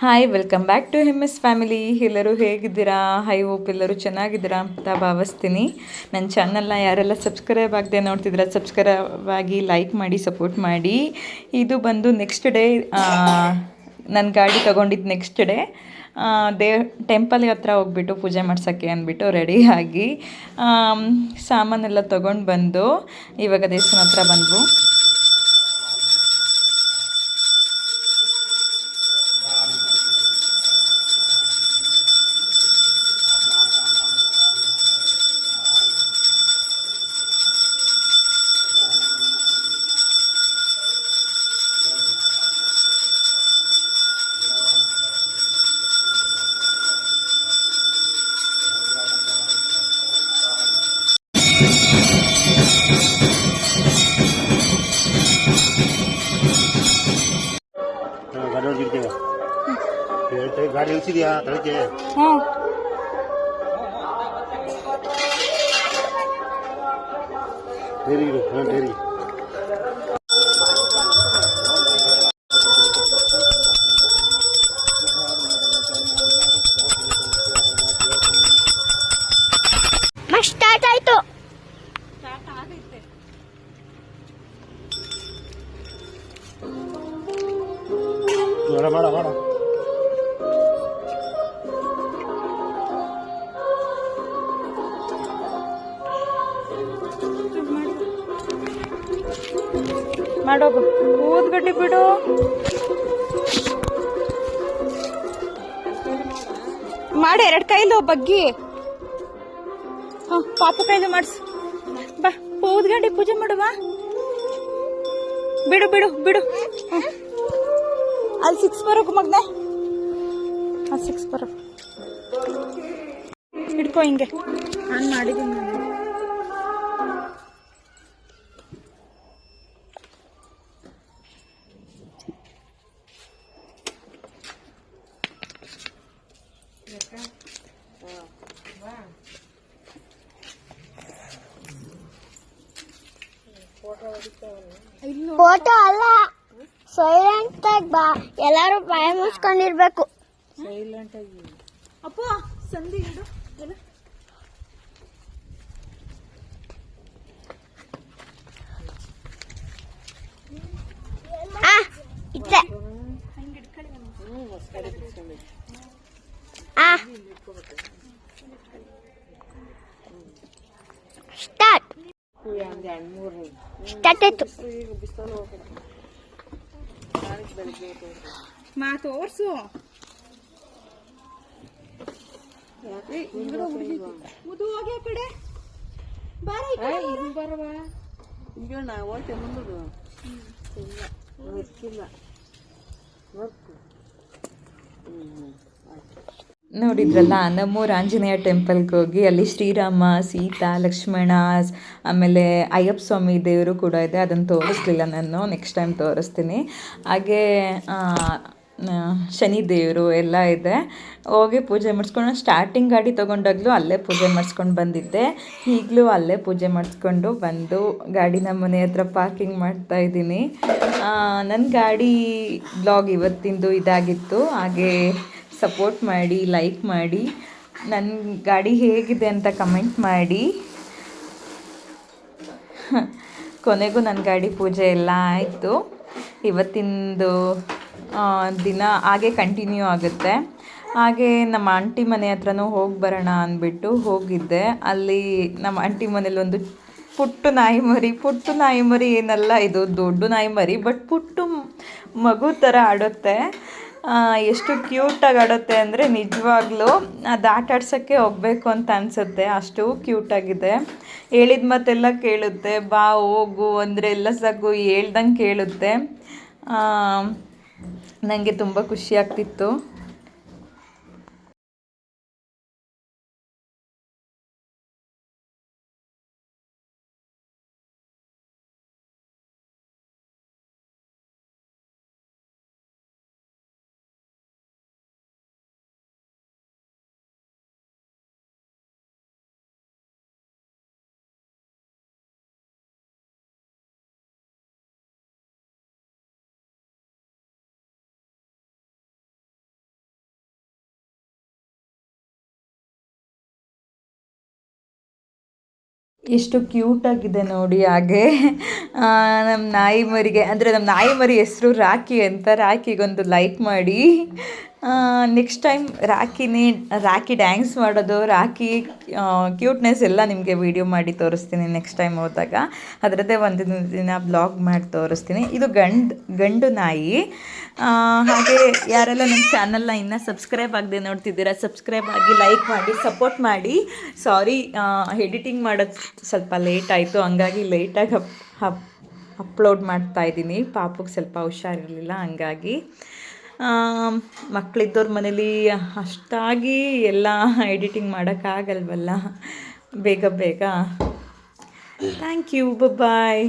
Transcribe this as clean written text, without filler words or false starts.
Hi welcome back to S family. ಎಲ್ಲರೂ ಹೇಗಿದ್ದೀರಾ? I hope ಎಲ್ಲರೂ ಚೆನ್ನಾಗಿದ್ದೀರಾ ಅಂತ ಭಾವಿಸ್ತೀನಿ. ನನ್ನ ಚಾನಲ್ನ ಯಾರೆಲ್ಲ ಸಬ್ಸ್ಕ್ರೈಬ್ ಆಗದೆ ನೋಡ್ತಿದ್ದೀರಾ ಸಬ್ಸ್ಕ್ರೈಬ್ ಆಗಿ ಲೈಕ್ ಮಾಡಿ ಸಪೋರ್ಟ್ ಮಾಡಿ. ಇದು ಬಂದು ನೆಕ್ಸ್ಟ್ ಡೇ ನನ್ನ ಗಾಡಿ ತೊಗೊಂಡಿದ್ದು ನೆಕ್ಸ್ಟ್ ಡೇ ಟೆಂಪಲ್ಗೆ ಹತ್ರ ಹೋಗ್ಬಿಟ್ಟು ಪೂಜೆ ಮಾಡ್ಸೋಕ್ಕೆ ಅಂದ್ಬಿಟ್ಟು ರೆಡಿಯಾಗಿ ಸಾಮಾನೆಲ್ಲ ತೊಗೊಂಡು ಬಂದು ಇವಾಗ ದೇವಸ್ಥಾನ ಹತ್ರ ಬಂದ್ವು. ಗಾಡಿ ಇಳಿಸಿದ್ಯಾ ತಳಕ್ಕೆ? ಡೈರಿ ಇಡು, ಡೈರಿ ಸ್ಟಾರ್ಟ್ ಆಯ್ತು. ಮಾಡ ಮಾಡ ಮಾಡ ಮಾಡೋಗು ಊದ್ಗಡ್ಡಿ ಬಿಡು. ಮಾಡು ಎರಡು ಕೈಲು ಬಗ್ಗಿ. ಪಾಪು ಕೈಲು ಮಾಡಿಸು. ಬಾ ಊದ್ಗಡ್ಡಿ ಪೂಜೆ ಮಾಡುವ. ಬಿಡು ಬಿಡು ಬಿಡು. ಅಲ್ಲಿ 6 ಬರೋಕು ಮಗ್ನೆ. 6 ಬರೋ ಹಿಡ್ಕೊ ಹಿಂಗೆ ನಾನು ಮಾಡಿದ್ದೀನಿ. ಫೋಟೋ ಅಲ್ಲ, ಸೈಲೆಂಟ್ ಆಗಿ ಬಾ. ಎಲ್ಲಾರು ಬಾಯ ಮುಚ್ಕೊಂಡಿರ್ಬೇಕು. ಸೈಲೆಂಟ್ ಆಗಿ ಅಪ್ಪ ಸಂಧಿ ಇಡು. ಇತ್ತೆ ಸ್ಟಾರ್ಟ್ ಸ್ಟಾರ್ಟ್ ಆಯ್ತು. ತೋರ್ಸು. ಹೋಗಿ ಆ ಕಡೆ ಬರವಾ. ನೋಡಿದ್ರಲ್ಲ, ನಮ್ಮೂರು ಆಂಜನೇಯ ಟೆಂಪಲ್ಗೆ ಹೋಗಿ ಅಲ್ಲಿ ಶ್ರೀರಾಮ, ಸೀತಾ, ಲಕ್ಷ್ಮಣ, ಆಮೇಲೆ ಅಯ್ಯಪ್ಪ ಸ್ವಾಮಿ ದೇವರು ಕೂಡ ಇದೆ. ಅದನ್ನು ತೋರಿಸ್ಲಿಲ್ಲ ನಾನು, ನೆಕ್ಸ್ಟ್ ಟೈಮ್ ತೋರಿಸ್ತೀನಿ. ಹಾಗೇ ಶನಿ ದೇವರು ಎಲ್ಲ ಇದೆ. ಹೋಗಿ ಪೂಜೆ ಮಾಡಿಸ್ಕೊಂಡು ಸ್ಟಾರ್ಟಿಂಗ್ ಗಾಡಿ ತೊಗೊಂಡಾಗಲೂ ಅಲ್ಲೇ ಪೂಜೆ ಮಾಡಿಸ್ಕೊಂಡು ಬಂದಿದ್ದೆ. ಈಗಲೂ ಅಲ್ಲೇ ಪೂಜೆ ಮಾಡಿಸ್ಕೊಂಡು ಬಂದು ಗಾಡಿನ ಮನೆ ಹತ್ರ ಪಾರ್ಕಿಂಗ್ ಮಾಡ್ತಾಯಿದ್ದೀನಿ. ನನ್ನ ಗಾಡಿ ಬ್ಲಾಗ್ ಇವತ್ತಿಂದು ಇದಾಗಿತ್ತು. ಹಾಗೇ ಸಪೋರ್ಟ್ ಮಾಡಿ, ಲೈಕ್ ಮಾಡಿ, ನನ್ನ ಗಾಡಿ ಹೇಗಿದೆ ಅಂತ ಕಮೆಂಟ್ ಮಾಡಿ. ಕೊನೆಗೂ ನನ್ನ ಗಾಡಿ ಪೂಜೆ ಎಲ್ಲ ಆಯಿತು. ಇವತ್ತಿಂದು ದಿನ ಹಾಗೆ ಕಂಟಿನ್ಯೂ ಆಗುತ್ತೆ. ಹಾಗೆ ನಮ್ಮ ಆಂಟಿ ಮನೆ ಹತ್ರನೂ ಹೋಗಿ ಬರೋಣ ಅಂದ್ಬಿಟ್ಟು ಹೋಗಿದ್ದೆ. ಅಲ್ಲಿ ನಮ್ಮ ಆಂಟಿ ಮನೇಲಿ ಒಂದು ಪುಟ್ಟು ನಾಯಿ ಮರಿ ಏನಲ್ಲ, ಇದು ದೊಡ್ಡ ನಾಯಿ ಮರಿ, ಬಟ್ ಪುಟ್ಟು ಮಗು ಥರ ಆಡುತ್ತೆ. ಎಷ್ಟು ಕ್ಯೂಟಾಗಿ ಆಡುತ್ತೆ ಅಂದರೆ ನಿಜವಾಗ್ಲೂ ಅದು ಆಟಾಡ್ಸೋಕ್ಕೆ ಹೋಗಬೇಕು ಅಂತ ಅನಿಸುತ್ತೆ, ಅಷ್ಟು ಕ್ಯೂಟಾಗಿದೆ. ಹೇಳಿದ ಮಾತೆಲ್ಲ ಕೇಳುತ್ತೆ. ಬಾ ಹೋಗು ಅಂದರೆ ಎಲ್ಲ ಸಾಕು ಹೇಳ್ದಂಗೆ ಕೇಳುತ್ತೆ. ನನಗೆ ತುಂಬ ಖುಷಿ ಆಗ್ತಿತ್ತು. ಎಷ್ಟು ಕ್ಯೂಟಾಗಿದೆ ನೋಡಿ. ಹಾಗೆ ನಮ್ಮ ನಾಯಿ ಮರಿಗೆ, ಅಂದರೆ ನಮ್ಮ ನಾಯಿ ಮರಿ ಹೆಸರು ರಾಖಿ ಅಂತ. ರಾಖಿಗೊಂದು ಲೈಕ್ ಮಾಡಿ. ನೆಕ್ಸ್ಟ್ ಟೈಮ್ ರಾಖಿ ಡ್ಯಾನ್ಸ್ ಮಾಡೋದು, ರಾಖಿ ಕ್ಯೂಟ್ನೆಸ್ ಎಲ್ಲ ನಿಮಗೆ ವೀಡಿಯೋ ಮಾಡಿ ತೋರಿಸ್ತೀನಿ ನೆಕ್ಸ್ಟ್ ಟೈಮ್ ಹೋದಾಗ. ಅದರದ್ದೇ ಒಂದು ದಿನ ಬ್ಲಾಗ್ ಮಾಡಿ ತೋರಿಸ್ತೀನಿ. ಇದು ಗಂಡು ನಾಯಿ. ಹಾಗೆ ಯಾರೆಲ್ಲ ನಮ್ಮ ಚಾನಲ್ನ ಇನ್ನೂ ಸಬ್ಸ್ಕ್ರೈಬ್ ಆಗದೆ ನೋಡ್ತಿದ್ದೀರಾ, ಸಬ್ಸ್ಕ್ರೈಬ್ ಆಗಿ, ಲೈಕ್ ಮಾಡಿ, ಸಪೋರ್ಟ್ ಮಾಡಿ. ಸಾರಿ, ಎಡಿಟಿಂಗ್ ಮಾಡೋದು ಸ್ವಲ್ಪ ಲೇಟ್ ಆಯಿತು, ಹಂಗಾಗಿ ಲೇಟಾಗಿ ಅಪ್ಲೋಡ್ ಮಾಡ್ತಾಯಿದ್ದೀನಿ. ಪಾಪುಗೆ ಸ್ವಲ್ಪ ಹುಷಾರಿರಲಿಲ್ಲ, ಹಂಗಾಗಿ. ಮಕ್ಕಳಿದ್ದವ್ರ ಮನೇಲಿ ಅಷ್ಟಾಗಿ ಎಲ್ಲ ಎಡಿಟಿಂಗ್ ಮಾಡೋಕ್ಕಾಗಲ್ವಲ್ಲ ಬೇಗ. Thank you, bye.